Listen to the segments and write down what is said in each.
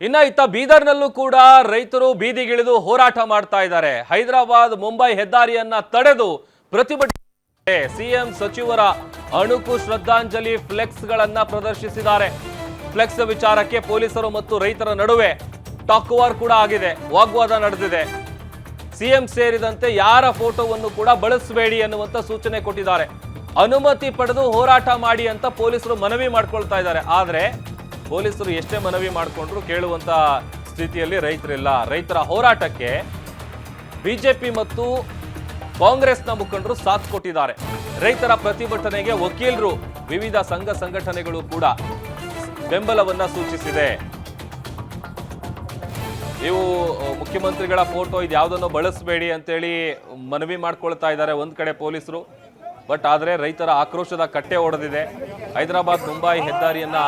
ಇತ್ತ ಬೀದರ್ನಲ್ಲೂ ಕೂಡ ರೈತರು ಬೀದಿಗಿಳಿದು ಹೋರಾಟ ಮಾಡ್ತಾ ಇದ್ದಾರೆ. ಹೈದರಾಬಾದ್ ಮುಂಬೈ ಹೆದ್ದಾರಿಯನ್ನ ತಡೆದು ಪ್ರತಿಭಟನೆ. ಸಿಎಂ ಸಚಿವರ ಅಣುಕು ಶ್ರದ್ಧಾಂಜಲಿ ಫ್ಲೆಕ್ಸ್ ಗಳನ್ನ ಪ್ರದರ್ಶಿಸಿದ್ದಾರೆ. ಫ್ಲೆಕ್ಸ್ ವಿಚಾರಕ್ಕೆ ಪೊಲೀಸರು ಮತ್ತು ರೈತರ ನಡುವೆ ಟಾಕ್ ವಾರ್ ಕೂಡ ಆಗಿದೆ, ವಾಗ್ವಾದ ನಡೆದಿದೆ. ಸಿಎಂ ಸೇರಿದಂತೆ ಯಾರ ಫೋಟೋವನ್ನು ಕೂಡ ಬಳಸಬೇಡಿ ಅನ್ನುವಂತ ಸೂಚನೆ ಕೊಟ್ಟಿದ್ದಾರೆ. ಅನುಮತಿ ಪಡೆದು ಹೋರಾಟ ಮಾಡಿ ಅಂತ ಪೊಲೀಸರು ಮನವಿ ಮಾಡ್ಕೊಳ್ತಾ ಇದ್ದಾರೆ. ಆದ್ರೆ ಪೊಲೀಸರು ಎಷ್ಟೇ ಮನವಿ ಮಾಡಿಕೊಂಡ್ರು ಕೇಳುವಂತ ಸ್ಥಿತಿಯಲ್ಲಿ ರೈತರಿಲ್ಲ. ರೈತರ ಹೋರಾಟಕ್ಕೆ ಬಿಜೆಪಿ ಮತ್ತು ಕಾಂಗ್ರೆಸ್ನ ಮುಖಂಡರು ಸಾಥ್ ಕೊಟ್ಟಿದ್ದಾರೆ. ರೈತರ ಪ್ರತಿಭಟನೆಗೆ ವಕೀಲರು, ವಿವಿಧ ಸಂಘ ಸಂಘಟನೆಗಳು ಕೂಡ ಬೆಂಬಲವನ್ನ ಸೂಚಿಸಿದೆ. ನೀವು ಮುಖ್ಯಮಂತ್ರಿಗಳ ಫೋಟೋ ಇದ್ಯಾವುದನ್ನು ಬಳಸಬೇಡಿ ಅಂತೇಳಿ ಮನವಿ ಮಾಡ್ಕೊಳ್ತಾ ಇದ್ದಾರೆ ಒಂದ್ ಕಡೆ ಪೊಲೀಸರು. ಬಟ್ ಆದ್ರೆ ರೈತರ ಆಕ್ರೋಶದ ಕಟ್ಟೆ ಒಡೆದಿದೆ. ಹೈದರಾಬಾದ್ ಮುಂಬೈ ಹೆದ್ದಾರಿಯನ್ನ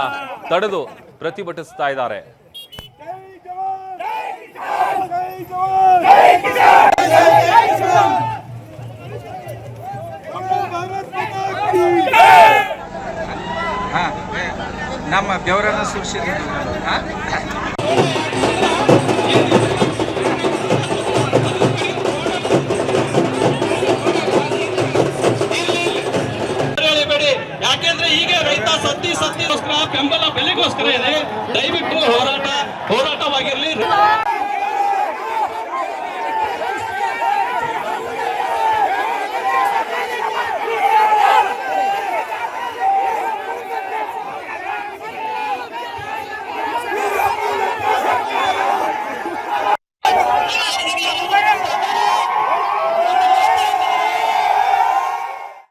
ತಡೆದು ಪ್ರತಿಭಟಿಸ್ತಾ ಇದ್ದಾರೆ. ನಮ್ಮ ಬೆವರನ್ನ ಸುರಿಸಿದ ಯಾಕೆಂದ್ರೆ ಈಗ ರೈತ ಸತ್ತಿಗೋಸ್ಕರ ಬೆಂಬಲ ಬೆಲೆಗೋಸ್ಕರ ಇದೆ. ದಯವಿಟ್ಟು ಹೋರಾಟ